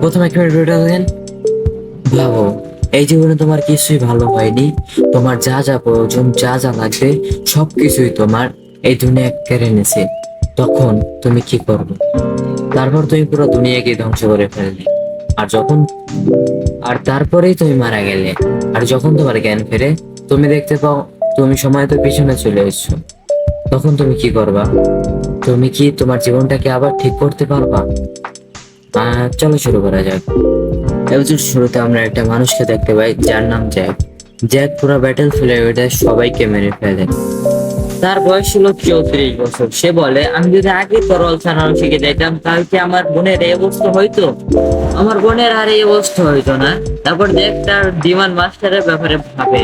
প্রথম এক মিনিট ওটা দেখেন। ভাবো, এই জীবনে তোমার কিছুই ভালো হয়নি, তোমার যা যা প্রয়োজন, যা যা লাগবে সবকিছুই তোমার এই দুনিয়া কেড়ে নিছে। তখন তুমি কি করবে? তারপর তুমি পুরো দুনিয়াকে ধ্বংস করে ফেললে। আর যখন আর তারপরেই তুমি মারা গেলে। আর যখন তোমার জ্ঞান ফেরে, তুমি দেখতে পাও তুমি সময় তো পিছনে চলে এসছো। তখন তুমি কি করবা? তুমি কি তোমার জীবনটাকে আবার ঠিক করতে পারবা? চলো শুরু করা যাক। এপিসোড শুরুতে আমরা একটা মানুষকে দেখতে পাই যার নাম জ্যাক। জ্যাক পুরো ব্যাটেল ফিল্ডে সবাইকে মেরে ফেলে। তার বয়স ছিল 34 বছর। সে বলে, আমি যদি আগে তরল চালানো শিখে যাইতাম তাহলে কি আমার বোনের এই অবস্থা হইতো? আমার বোনের আর এই অবস্থা হইতো না। তারপর জ্যাক তার বিমান মাস্টারের ব্যাপারে ভাবে,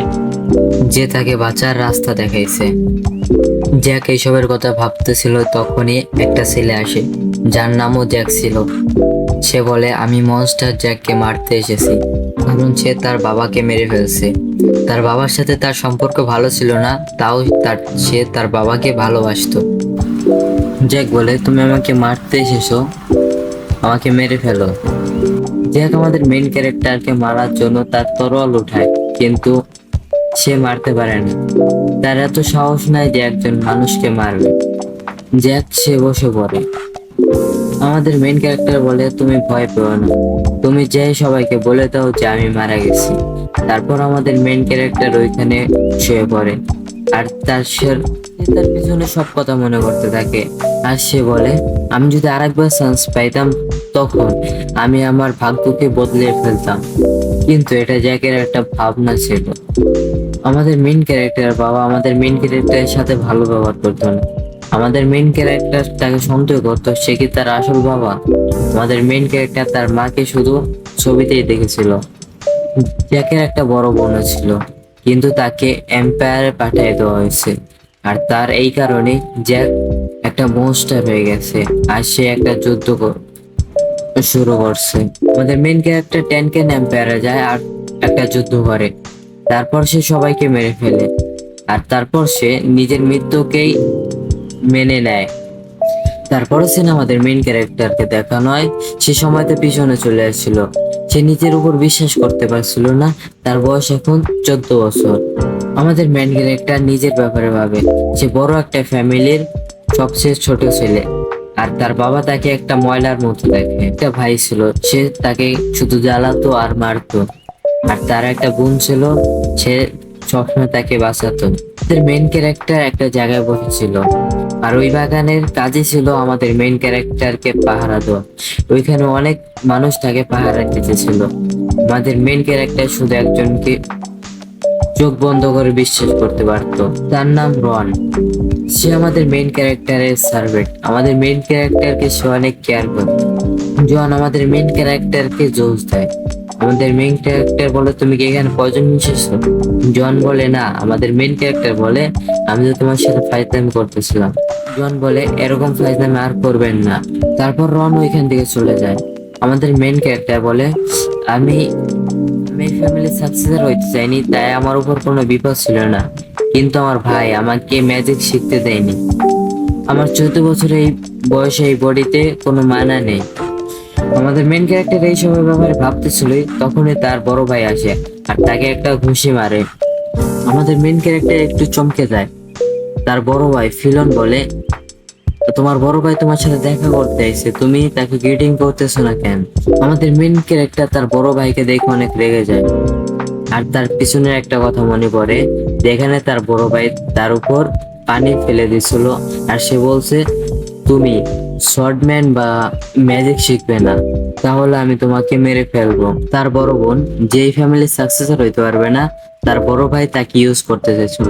যে তাকে বাঁচার রাস্তা দেখাইছে। জ্যাক এইসবের কথা ভাবতেছিল, তখনই একটা ছেলে আসে যার নামও জ্যাক ছিল। সে বলে, আমি মনস্টার জ্যাককে মারতে এসেছি, কারণ সে তার বাবাকে মেরে ফেলছে। তার বাবার সাথে তার সম্পর্ক ভালো ছিল না, তাও সে তার বাবাকে ভালোবাসতো। জ্যাক বলে, তুমি আমাকে মারতে এসেছো, আমাকে মেরে ফেলো। জ্যাক আমাদের মেইন ক্যারেক্টারকে মারার জন্য তার তরোয়াল উঠায়, কিন্তু সে মারতে পারে না। তার এত সাহস নাই যে একজন মানুষকে মারবে। জ্যাক সে বসে পড়ে। আমাদের মেইন ক্যারেক্টার বলে, তুমি ভয় পেও না, তুমি যে সবাইকে বলে দাও যে আমি মারা গেছি। তারপর আমাদের মেইন ক্যারেক্টার ওইখানে শুয়ে পড়ে। আর সে তার পিছনে সব কথা মনে করতে থাকে। আর সে বলে, আমি যদি আরেকবার চান্স পাইতাম তখন আমি আমার ভাগ্যকে বদলে ফেলতাম। কিন্তু এটা জ্যাকের একটা ভাবনা ছিল। আমাদের মেইন ক্যারেক্টার বাবা আমাদের মেইন ক্যারেক্টারের সাথে ভালো ব্যবহার করতো না। আমাদের মেইন ক্যারেক্টার তাকে সন্দেহ করতো সে কি তার আসল বাবা। আমাদের মেইন ক্যারেক্টার তার মাকে শুধু ছবিতেই দেখেছিল। জ্যাকের একটা বড় বোন ছিল, কিন্তু তাকে এম্পায়ারে পাঠিয়ে দেওয়া হয়েছে। আর তার এই কারণে জ্যাক একটা মনস্টার হয়ে গেছে। আর সে একটা যুদ্ধ শুরু করছে। আমাদের মেইন ক্যারেক্টার টেনকেন এম্পায়ারে যায় আর একটা যুদ্ধ করে। তারপর সে সবাইকে মেরে ফেলে। আর তারপর সে নিজের মৃত্যুকেই মেনে নেয়। তারপরে সিনে আমাদের মেইন ক্যারেক্টারকে দেখানো হয়, সে সময়তে পিছনে চলে আসছিল। সে নিজের উপর বিশ্বাস করতে পারছিল না, তার বয়স এখন 14 বছর। আমাদের মেইন ক্যারেক্টার নিজের ব্যাপারে ভাবে। সে বড় একটা ফ্যামিলির সবচেয়ে ছোট ছেলে। আর তার বাবা তাকে একটা ময়লার মতো দেখে। একটা ভাই ছিল, সে তাকে শুধু জ্বালাতো আর মারতো। আর তার একটা বোন ছিল, সে সবসময় তাকে বাঁচাতো। আমাদের মেইন ক্যারেক্টার একটা জায়গায় বসেছিল, আর ওই বাগানের কাজই ছিল আমাদের মেইন ক্যারেক্টারকে পাহারা দেওয়া। ওইখানে অনেক মানুষ তাকে পাহারা দিতেছিল। আমাদের মেইন ক্যারেক্টার শুধু একজনকে চোখ বন্ধ করে বিশ্বাস করতে পারতো, তার নাম রন। সে আমাদের মেইন ক্যারেক্টারের সার্ভেন্ট। আমাদের মেইন ক্যারেক্টারকে সে অনেক কেয়ার করতো। জন আমাদের মেইন ক্যারেক্টারকে জোশ দেয়। আমাদের মেইন ক্যারেক্টার বলে, তুমি কি এখানে পয়জন মিশিয়েছো? জন বলে, না। আমাদের মেইন ক্যারেক্টার বলে, আমি তো তোমার সাথে ফাইজলামি করতেছিলাম। জন বলে, এরকম ফাইজলামি আর করবেন না। তারপর রন ওইখান থেকে চলে যায়। আমাদের মেইন ক্যারেক্টার বলে, আমি আমি ফ্যামিলি সাকসেসর হইতে চাইনি, তাই আমার উপর কোনো বিপদ ছিল না। কিন্তু আমার ভাই আমাকে ম্যাজিক শিখতে দেয়নি। আমার 14 বছর এই বয়সে এই বডিতে কোনো মানা নেই। আমাদের মেন ক্যারেক্টার এই সবের ব্যাপারে ভাবতেছিল, তখনই তার বড় ভাই আসে আর তাকে একটা ঘুষি মারে। আমাদের মেন ক্যারেক্টার একটু চমকে যায়। তার বড় ভাই ফিলন বলে, তোমার বড় ভাই তোমার সাথে দেখা করতে এসেছে, তুমি তাকে গ্রিটিং করতেছো না কেন? আমাদের মেন ক্যারেক্টার তার বড় ভাইকে দেখে অনেক রেগে যায়। আর তার পিছনের একটা কথা মনে পড়ে, যেখানে তার বড় ভাই তার উপর পানি ফেলে দিছিল। আর সে বলছে, তুমি শর্টম্যান বা ম্যাজিক শিখবে না, তাহলে আমি তোমাকে মেরে ফেলবো। তার বড় বোন যেই ফ্যামিলির সাকসেসর হইতে পারবে না, তার বড় ভাই তাকে ইউজ করতে চাইছিল।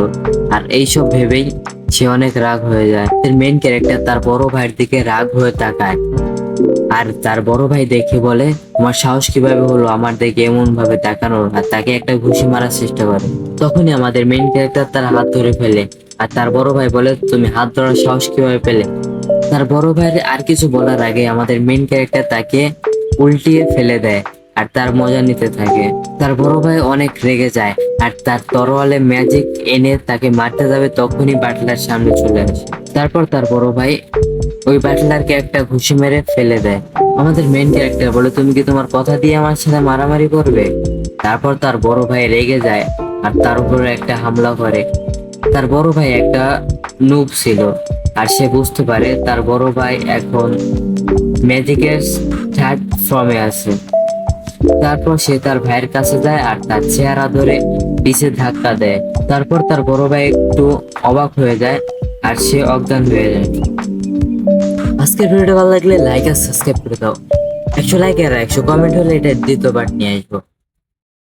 আর এইসব ভেবেই সে অনেক রাগ হয়ে যায়। মেইন ক্যারেক্টার তার বড় ভাইয়ের দিকে রাগ হয়ে তাকায়। আর তার বড় ভাই দেখে বলে, তোমার সাহস কিভাবে হলো আমার দিকে এমন ভাবে তাকানোর? আর তাকে একটা ঘুষি মারার চেষ্টা করে। তখনই আমাদের মেইন ক্যারেক্টার তার হাত ধরে ফেলে। আর তার বড় ভাই বলে, তুমি হাত ধরার সাহস কিভাবে পেলে? তার বড় ভাইয়ের আর কিছু বলার আগে আমাদের মেইন ক্যারেক্টার তাকে উল্টিয়ে ফেলে দেয় আর তার মজা নিতে থাকে। তার বড় ভাই অনেক রেগে যায় আর তার তরোয়ালে ম্যাজিক এনে তাকে মারতে যাবে, তখনই বাটলার সামনে চলে আসে। তারপর তার বড় ভাই ওই বাটলারকে একটা ঘুষি মেরে ফেলে দেয়। আমাদের মেন ক্যারেক্টার বলে, তুমি কি তোমার কথা দিয়ে আমার সাথে মারামারি করবে? তারপর তার বড় ভাই রেগে যায় আর তার উপরে একটা হামলা করে। তার বড় ভাই একটা নুব ছিল, আর সে বুঝতে পারে তার বড় ভাই এখন ম্যাজিকের থার্ড ফর্মে আছে। তারপর সে তার ভাইয়ের কাছে যায় আর তার চেহারা ধরে পিছে ধাক্কা দেয়। তারপর তার বড় ভাই একটু অবাক হয়ে যায় আর সে অজ্ঞান হয়ে যায়। আজকের ভিডিওটা ভালো লাগলে লাইক আর সাবস্ক্রাইব করে দাও। 100 লাইক আর 100 কমেন্ট হলে এটা দ্বিতীয়বার নিয়ে আসবো।